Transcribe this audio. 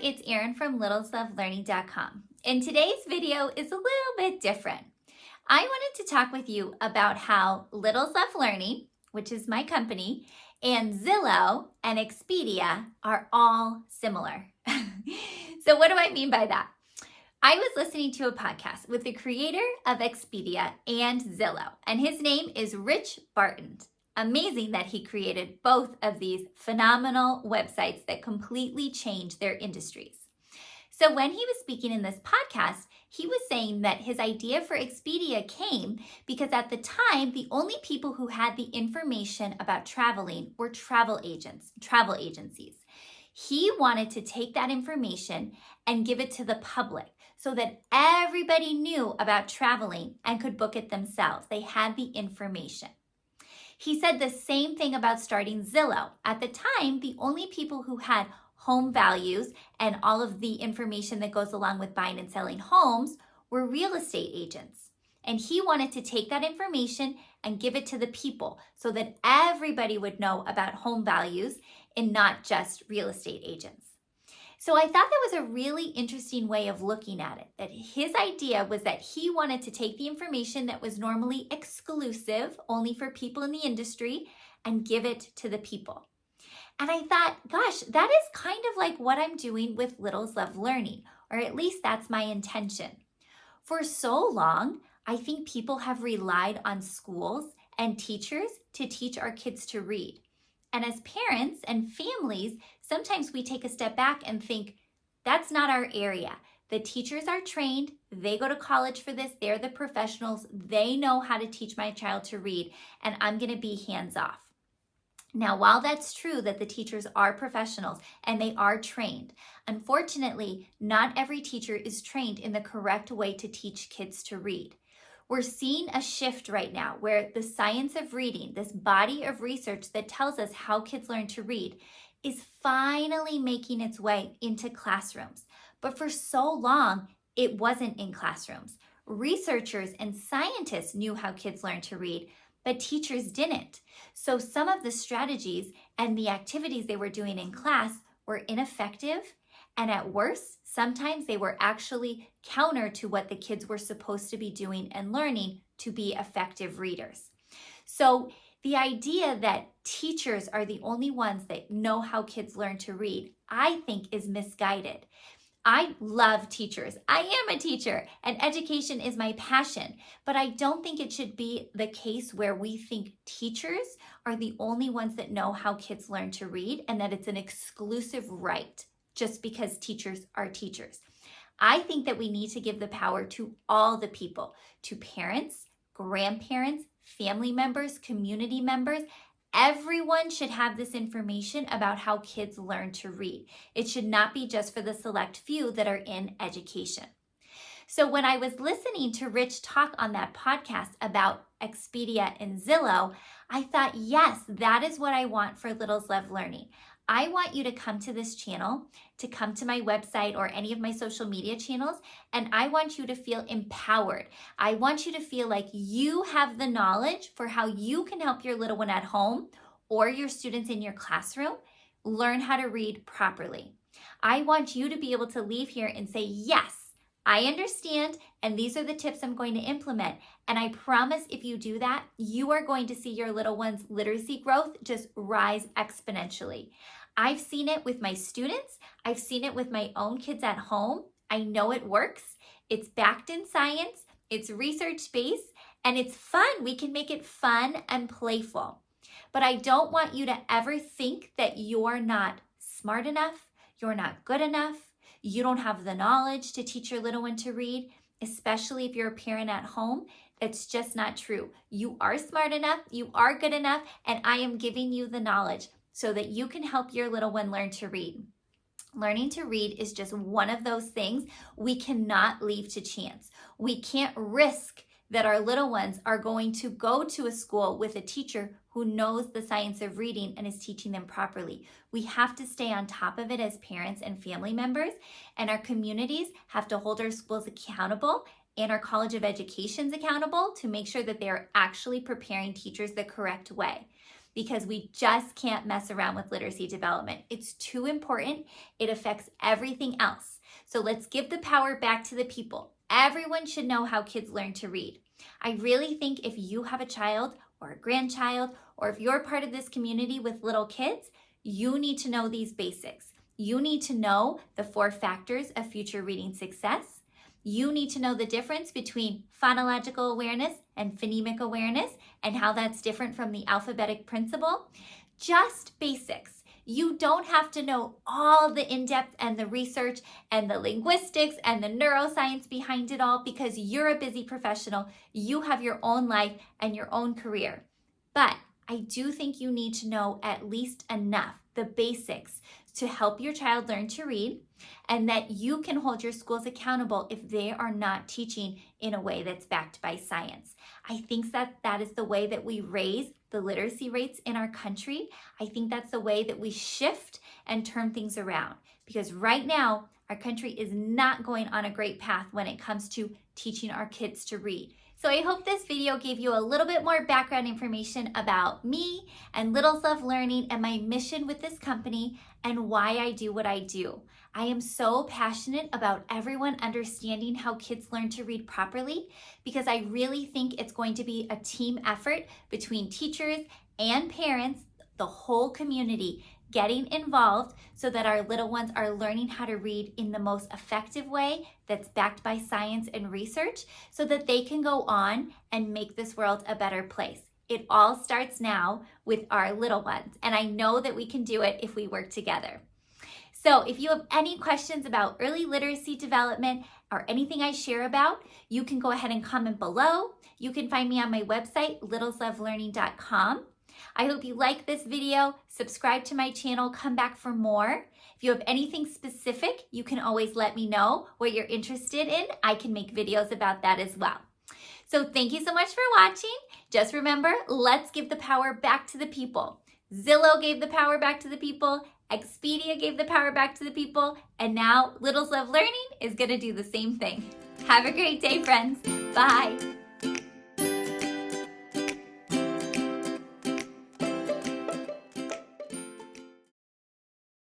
it's Erin from littleslovelearning.com. And today's video is a little bit different. I wanted to talk with you about how Littles Love Learning, which is my company, and Zillow and Expedia are all similar. So what do I mean by that? I was listening to a podcast with the creator of Expedia and Zillow, and his name is Rich Barton. Amazing that he created both of these phenomenal websites that completely changed their industries. So when he was speaking in this podcast, he was saying that his idea for Expedia came because at the time, the only people who had the information about traveling were travel agencies. He wanted to take that information and give it to the public so that everybody knew about traveling and could book it themselves. They had the information. He said the same thing about starting Zillow. At the time, the only people who had home values and all of the information that goes along with buying and selling homes were real estate agents. And he wanted to take that information and give it to the people so that everybody would know about home values and not just real estate agents. So I thought that was a really interesting way of looking at it, that his idea was that he wanted to take the information that was normally exclusive only for people in the industry and give it to the people. And I thought, gosh, that is kind of like what I'm doing with Littles Love Learning, or at least that's my intention. For so long, I think people have relied on schools and teachers to teach our kids to read. And as parents and families, sometimes we take a step back and think, that's not our area. The teachers are trained. They go to college for this. They're the professionals. They know how to teach my child to read, and I'm going to be hands off. Now, while that's true that the teachers are professionals and they are trained, unfortunately, not every teacher is trained in the correct way to teach kids to read. We're seeing a shift right now where the science of reading, this body of research that tells us how kids learn to read, is finally making its way into classrooms. But for so long, it wasn't in classrooms. Researchers and scientists knew how kids learn to read, but teachers didn't. So some of the strategies and the activities they were doing in class were ineffective, and at worst, sometimes they were actually counter to what the kids were supposed to be doing and learning to be effective readers. So the idea that teachers are the only ones that know how kids learn to read, I think is misguided. I love teachers. I am a teacher, and education is my passion, but I don't think it should be the case where we think teachers are the only ones that know how kids learn to read and that it's an exclusive right just because teachers are teachers. I think that we need to give the power to all the people, to parents, grandparents, family members, community members. Everyone should have this information about how kids learn to read. It should not be just for the select few that are in education. So when I was listening to Rich talk on that podcast about Expedia and Zillow, I thought, yes, that is what I want for Littles Love Learning. I want you to come to this channel, to come to my website or any of my social media channels, and I want you to feel empowered. I want you to feel like you have the knowledge for how you can help your little one at home or your students in your classroom learn how to read properly. I want you to be able to leave here and say, yes, I understand, and these are the tips I'm going to implement. And I promise if you do that, you are going to see your little one's literacy growth just rise exponentially. I've seen it with my students. I've seen it with my own kids at home. I know it works. It's backed in science. It's research-based, and it's fun. We can make it fun and playful. But I don't want you to ever think that you're not smart enough, you're not good enough, you don't have the knowledge to teach your little one to read, especially if you're a parent at home. It's just not true. You are smart enough, you are good enough, and I am giving you the knowledge so that you can help your little one learn to read. Learning to read is just one of those things we cannot leave to chance. We can't risk that our little ones are going to go to a school with a teacher who knows the science of reading and is teaching them properly. We have to stay on top of it as parents and family members, and our communities have to hold our schools accountable and our College of Educations accountable to make sure that they are actually preparing teachers the correct way. because we just can't mess around with literacy development. It's too important. It affects everything else. So let's give the power back to the people. Everyone should know how kids learn to read. I really think if you have a child or a grandchild, or if you're part of this community with little kids, you need to know these basics. You need to know the 4 factors of future reading success. You need to know the difference between phonological awareness and phonemic awareness and how that's different from the alphabetic principle. Just basics. You don't have to know all the in-depth and the research and the linguistics and the neuroscience behind it all because you're a busy professional. You have your own life and your own career. But I do think you need to know at least enough, the basics, to help your child learn to read, and that you can hold your schools accountable if they are not teaching in a way that's backed by science. I think that is the way that we raise the literacy rates in our country. I think that's the way that we shift and turn things around, because right now our country is not going on a great path when it comes to teaching our kids to read. So I hope this video gave you a little bit more background information about me and Littles Love Learning and my mission with this company and why I do what I do. I am so passionate about everyone understanding how kids learn to read properly because I really think it's going to be a team effort between teachers and parents, the whole community, getting involved so that our little ones are learning how to read in the most effective way that's backed by science and research so that they can go on and make this world a better place. It all starts now with our little ones, and I know that we can do it if we work together. So if you have any questions about early literacy development or anything I share about, you can go ahead and comment below. You can find me on my website, littleslovelearning.com. I hope you like this video, subscribe to my channel, come back for more. If you have anything specific, you can always let me know what you're interested in. I can make videos about that as well. So thank you so much for watching. Just remember, let's give the power back to the people. Zillow gave the power back to the people, Expedia gave the power back to the people, and now Littles Love Learning is gonna do the same thing. Have a great day, friends. Bye.